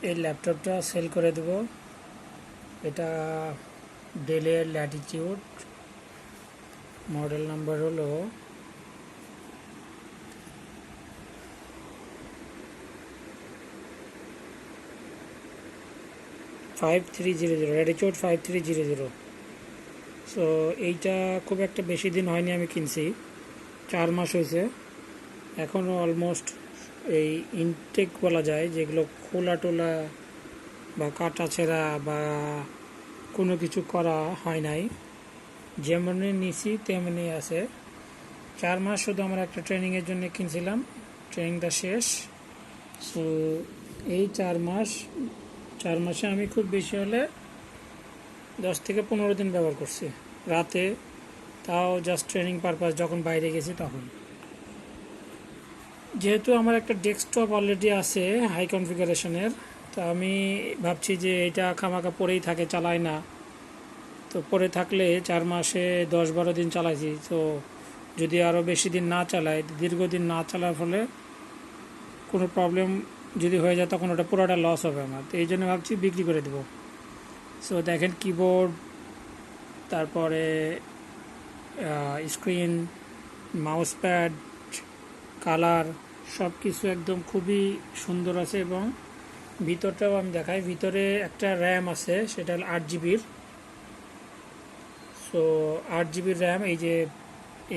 এই ল্যাপটপটা সেল করে দেব। এটা ডেলের ল্যাটিটিউড, মডেল নাম্বার হলো 5300, ল্যাটিটিউড 5300। সো এইটা খুব একটা বেশি দিন হয়নি আমি কিনছি, 4 মাস হয়েছে। এখনও অলমোস্ট এই ইনটেক বলা যায়, যেগুলো খোলা টোলা বা কাটা ছেঁড়া বা কোনো কিছু করা হয় নাই, যেমনই নিছি তেমনি আছে। 4 মাস শুধু আমার একটা ট্রেনিংয়ের জন্য কিনছিলাম, ট্রেনিংটা শেষ। সো এই 4 মাসে আমি খুব বেশি হলে 10 থেকে 15 দিন ব্যবহার করছি রাতে, তাও জাস্ট ট্রেনিং পারপাস, যখন বাইরে গেছি তখন। যেহেতু আমার একটা ডেস্কটপ অলরেডি আছে হাই কনফিগারেশনের, তো আমি ভাবছি যে এটা খামাখা পরেই থাকে, চালাই না। তো পরে থাকলে 4 মাসে 10-12 দিন চালাইছি, তো যদি আরও বেশি দিন না চালাই, দীর্ঘদিন না চালার ফলে কোনো প্রবলেম যদি হয়ে যায়, তখন ওটা পুরোটা লস হবে আমার। তো এই জন্য ভাবছি বিক্রি করে দেবো। সো দেখেন, কিবোর্ড, তারপরে স্ক্রিন, মাউস প্যাড, কালার, সব কিছু একদম খুবই সুন্দর আছে। এবং ভিতরটাও আমি দেখাই, ভিতরে একটা র্যাম আছে, সেটা হল 8 জিবির। সো 8 জিবির র্যাম। এই যে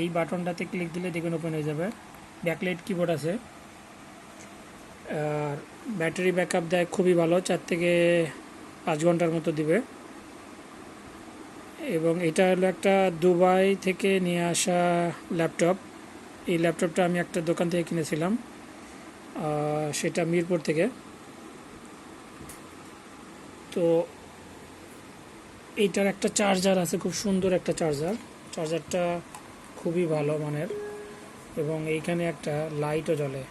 এই বাটনটাতে ক্লিক দিলে দেখুন ওপেন হয়ে যাবে। ব্যাকলাইট কিবোর্ড আছে, আর ব্যাটারি ব্যাকআপ দেয় খুবই ভালো, 4 থেকে 5 ঘন্টার মতো দিবে। এবং এটা হলো একটা দুবাই থেকে নিয়ে আসা ল্যাপটপ। এই ল্যাপটপটা আমি একটা দোকান থেকে কিনেছিলাম, সেটা মিরপুর থেকে। তো এইটার একটা চার্জার আছে, খুব সুন্দর একটা চার্জারটা খুবই ভালো মানের। এবং এইখানে একটা লাইটও জ্বলে,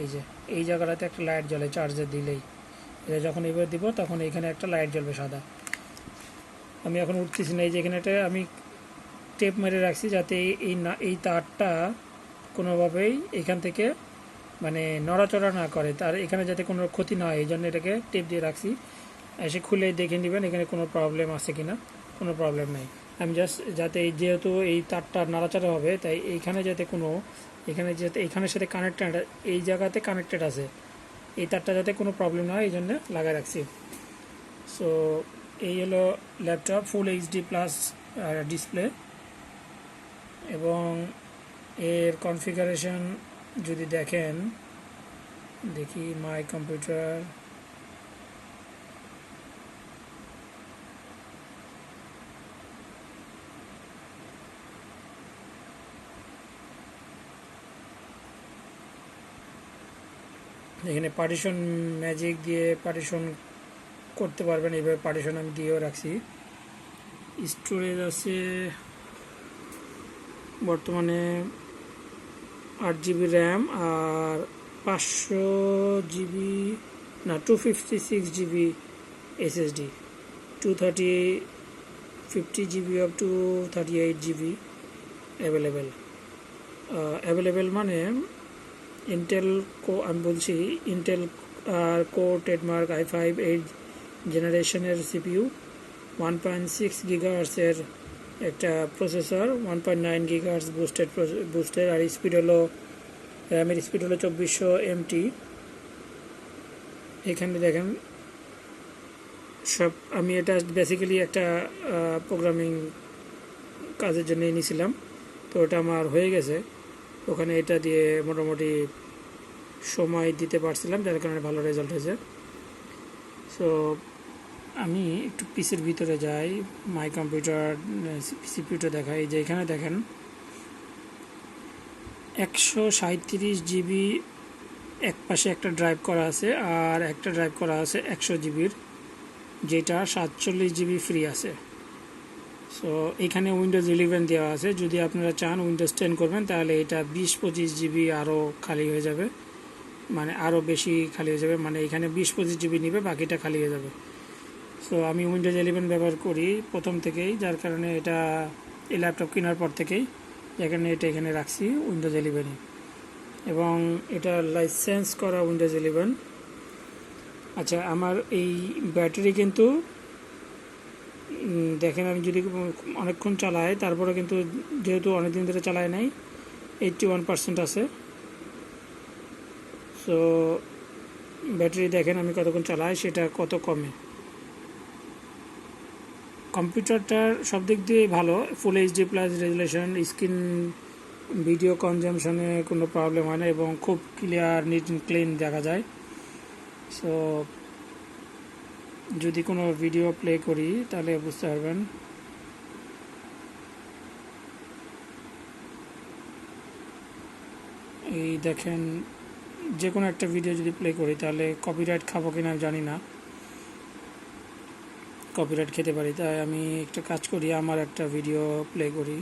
এই যে এই জায়গাটাতে একটা লাইট জ্বলে চার্জার দিলেই। এটা যখন এবার দিব তখন এইখানে একটা লাইট জ্বলবে সাদা। আমি এখন উঠতেছি না, এই যে এখানে একটা আমি টেপ মেরে রাখছি, যাতে এই তারটা কোনোভাবেই এখান থেকে মানে নড়াচড়া না করে, তার এখানে যাতে কোনো ক্ষতি না হয়, এই জন্য এটাকে টেপ দিয়ে রাখছি। এসে খুলে দেখে নেবেন এখানে কোনো প্রবলেম আছে কিনা। কোনো প্রবলেম নেই। আমি জাস্ট যাতে যেহেতু এই তারটা নাড়াচাড়া হবে, তাই এইখানে যাতে কোনো এইখানের সাথে কানেক্টেড, এই জায়গাতে কানেক্টেড আছে, এই তারটা যাতে কোনো প্রবলেম না হয়, এই জন্য লাগাই রাখছি। সো এই হলো ল্যাপটপ, ফুল এইচডি প্লাস ডিসপ্লে। এবং এর কনফিগারেশন যদি দেখেন, দেখি মাই কম্পিউটার, এখানে পার্টিশন ম্যাজিক দিয়ে পার্টিশন করতে পারবেন, এইভাবে পার্টিশন আমি দিয়েও রাখছি। স্টোরেজ আছে বর্তমানে 8 জিবি র্যাম, আর 500 জিবি না 256 GB SSD, 50 GB up to 38 GB available. মানে ইন্টেল আমি বলছি, ইন্টেল কোর ট্রেডমার্ক i5 8 জেনারেশনের সিপিইউ, 1.6 গিগাহার্টসের একটা প্রসেসর, 1.9 গিগাহার্টস বুস্টের, আর স্পিড হলো র্যামের স্পিড হলো 2400 MT। এখানে দেখেন সব, আমি এটা বেসিক্যালি একটা প্রোগ্রামিং কাজের জন্য নিয়েছিলাম, তো ওটা আমার হয়ে গেছে। ওখানে এটা দিয়ে মোটামুটি সময় দিতে পারছিলাম, যার কারণে ভালো রেজাল্ট হয়েছে। সো আমি একটু পিসির ভিতরে যাই, মাই কম্পিউটার সিপিইউটা দেখাই। যে এখানে দেখেন 137 জিবি এক পাশে একটা ড্রাইভ করা আছে, আর একটা ড্রাইভ করা আছে 100 জিবির, যেটা 47 জিবি ফ্রি আছে। সো এখানে উইন্ডোজ 11 দেওয়া আছে। যদি আপনারা চান উইন্ডোজ 10 করবেন, তাহলে এটা 20-25 জিবি আরও খালি হয়ে যাবে, মানে আরও বেশি খালি হয়ে যাবে। মানে এখানে 20-25 জিবি নেবে, বাকিটা খালি হয়ে যাবে। সো আমি উইন্ডোজ 11 ব্যবহার করি প্রথম থেকেই, যার কারণে এটা এই ল্যাপটপ কেনার পর থেকেই এখানে রাখছি উইন্ডোজ 11। এবং এটা লাইসেন্স করা উইন্ডোজ 11। আচ্ছা, আমার এই ব্যাটারি কিন্তু দেখেন, আমি যদি অনেকক্ষণ চালাই তারপরে কিন্তু, যেহেতু অনেকদিন ধরে চালাই নাই, 81% আছে। সো ব্যাটারি দেখেন আমি কতক্ষণ চালাই, সেটা কত কমে। কম্পিউটারটার সব দিক দিয়ে ভালো, full HD plus resolution, screen video কনজামশনে কোনো প্রবলেম হয় না এবং খুব ক্লিয়ার, নিট অ্যান্ড ক্লিন দেখা যায়। সো যদি কোনো ভিডিও প্লে করি তাহলে বুঝতে পারবেন। এই দেখেন, যে কোনো একটা ভিডিও যদি প্লে করি তাহলে কপিরাইট খাবো কিনা আমি জানি না, কপিরাইট খেতে পারি। তাই আমি একটা কাজ করি, আমার একটা ভিডিও প্লে করি।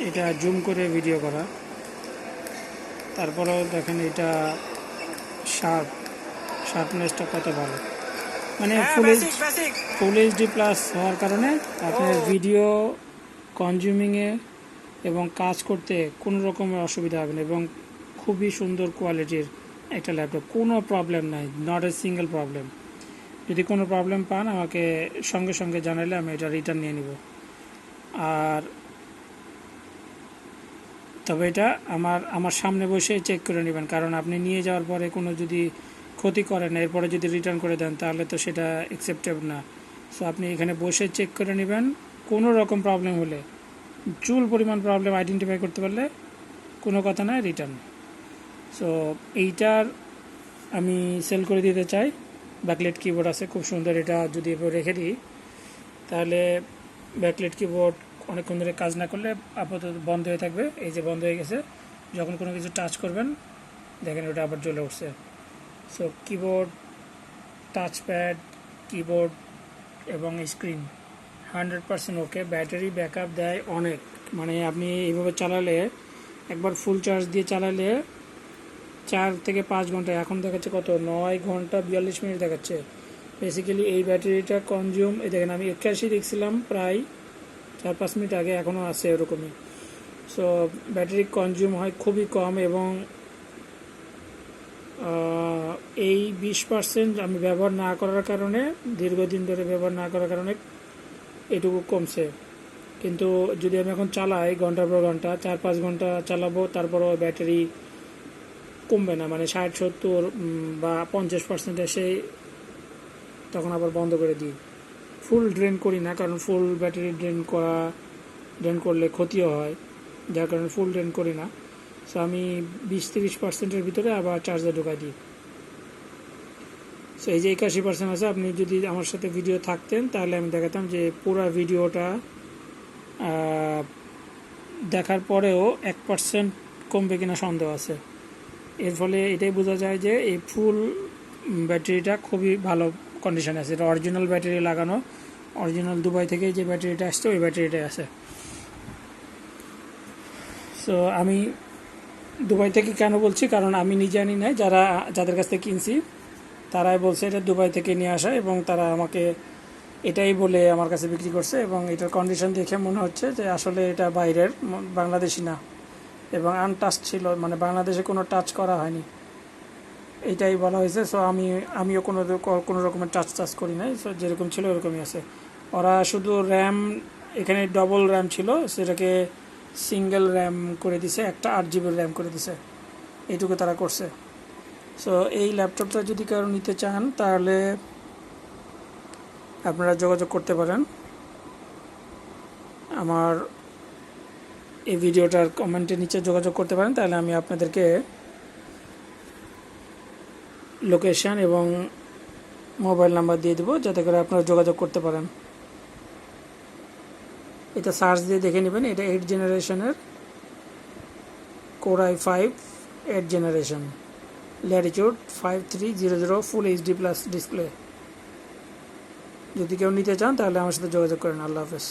এটা জুম করে ভিডিও করা, তারপরেও দেখেন এটা শার্পনেসটা কত ভালো, মানে ফুল এইচডি প্লাস হওয়ার কারণে আপনার ভিডিও কনজিউমিংয়ে এবং কাজ করতে কোনো রকমের অসুবিধা হবে না এবং খুবই সুন্দর কোয়ালিটির একটা ল্যাপটপ, কোনো প্রবলেম নাই, নট এ সিঙ্গেল প্রবলেম। যদি কোনো প্রবলেম পান আমাকে সঙ্গে সঙ্গে জানালে আমি এটা রিটার্ন নিয়ে নিব। আর তবে এটা আমার সামনে বসে চেক করে নেবেন, কারণ আপনি নিয়ে যাওয়ার পরে কোনো যদি ক্ষতি করেন, এরপরে যদি রিটার্ন করে দেন তাহলে তো সেটা অ্যাকসেপ্টেবল না। সো আপনি এখানে বসে চেক করে নেবেন, কোনো রকম প্রবলেম হলে, চুল পরিমাণ প্রবলেম আইডেন্টিফাই করতে পারলে কোনো কথা নয়, রিটার্ন। সো এইটার আমি সেল করে দিতে চাই। ব্যাকলাইট কিবোর্ড আছে খুব সুন্দর, এটা যদি এভাবে রেখে দিই তাহলে ব্যাকলাইট কিবোর্ড অনেকক্ষণ ধরে কাজ না করলে আপাতত বন্ধ হয়ে থাকবে। এই যে বন্ধ হয়ে গেছে, যখন কোনো কিছু টাচ করবেন দেখেন ওটা আবার জ্বলে উঠছে। সো কিবোর্ড, টাচপ্যাড, কিবোর্ড এবং স্ক্রিন 100% ওকে। ব্যাটারি ব্যাকআপ দেয় অনেক, মানে আপনি এইভাবে চালালে, একবার ফুল চার্জ দিয়ে চালালে 4 থেকে 5 ঘন্টা, এখন দেখাচ্ছে কত 9 ঘন্টা 42 মিনিট দেখাচ্ছে। বেসিক্যালি এই ব্যাটারিটা কনজিউম, এই দেখেন আমি 81 দেখছিলাম প্রায় 4-5 মিনিট আগে, এখনও আছে এরকমই। সো ব্যাটারি কনজিউম হয় খুবই কম এবং এই 20% আমি ব্যবহার না করার কারণে, দীর্ঘদিন ধরে ব্যবহার না করার কারণে এটুকু কমছে। কিন্তু যদি আমি এখন চালাই ঘন্টার পর ঘন্টা, 4-5 ঘন্টা চালাবো, তারপরও ব্যাটারি কমবে না, মানে 60-70 বা 50% এসে তখন আবার বন্ধ করে দিই। ফুল ড্রেন করি না, কারণ ফুল ব্যাটারি ড্রেন করলে ক্ষতিও হয়, যার কারণে ফুল ড্রেন করি না। সো আমি 20-30%-এর ভিতরে আবার চার্জার ঢোকাই দিই। সো এই যে 81% আছে, আপনি যদি আমার সাথে ভিডিও থাকতেন তাহলে আমি দেখাতাম যে পুরো ভিডিওটা দেখার পরেও 1% কমবে কিনা সন্দেহ আছে। এর ফলে এটাই বোঝা যায় যে এই ফুল ব্যাটারিটা খুবই ভালো কন্ডিশনে আছে। এটা অরিজিনাল ব্যাটারি লাগানো, অরিজিনাল দুবাই থেকে যে ব্যাটারিটা আসছে ওই ব্যাটারিটাই আছে। সো আমি দুবাই থেকে কেন বলছি, কারণ আমি নিজে আনি নাই, যাদের কাছ থেকে কিনছি তারাই বলছে এটা দুবাই থেকে নিয়ে আসা, এবং তারা আমাকে এটাই বলে আমার কাছে বিক্রি করছে। এবং এটার কন্ডিশন দেখে মনে হচ্ছে যে আসলে এটা বাইরের, বাংলাদেশি না, এবং আনটাচ ছিল, মানে বাংলাদেশে কোনো টাচ করা হয়নি, এইটাই বলা হয়েছে। সো আমিও কোনো রকমের টাচ করি নাই। সো যেরকম ছিল ওরকমই আছে। ওরা শুধু র্যাম, এখানে ডবল র্যাম ছিল, সেটাকে সিঙ্গেল র্যাম করে দিছে, একটা 8 GB র্যাম করে দিছে, এইটুকু তারা করছে। সো এই ল্যাপটপটা যদি কারো নিতে চান তাহলে আপনারা যোগাযোগ করতে পারেন। আমার এই ভিডিওটার কমেন্টের নিচে যোগাযোগ করতে পারেন, তাহলে আমি আপনাদেরকে লোকেশান এবং মোবাইল নাম্বার দিয়ে দেবো, যাতে করে আপনারা যোগাযোগ করতে পারেন। এটা সার্চ দিয়ে দেখে নেবেন। এটা 8 জেনারেশনের Core i5 8 জেনারেশন, ল্যাটিটিউড 5300, ফুল এইচডি প্লাস ডিসপ্লে। যদি কেউ নিতে চান তাহলে আমার সাথে যোগাযোগ করেন। আল্লাহ হাফেজ।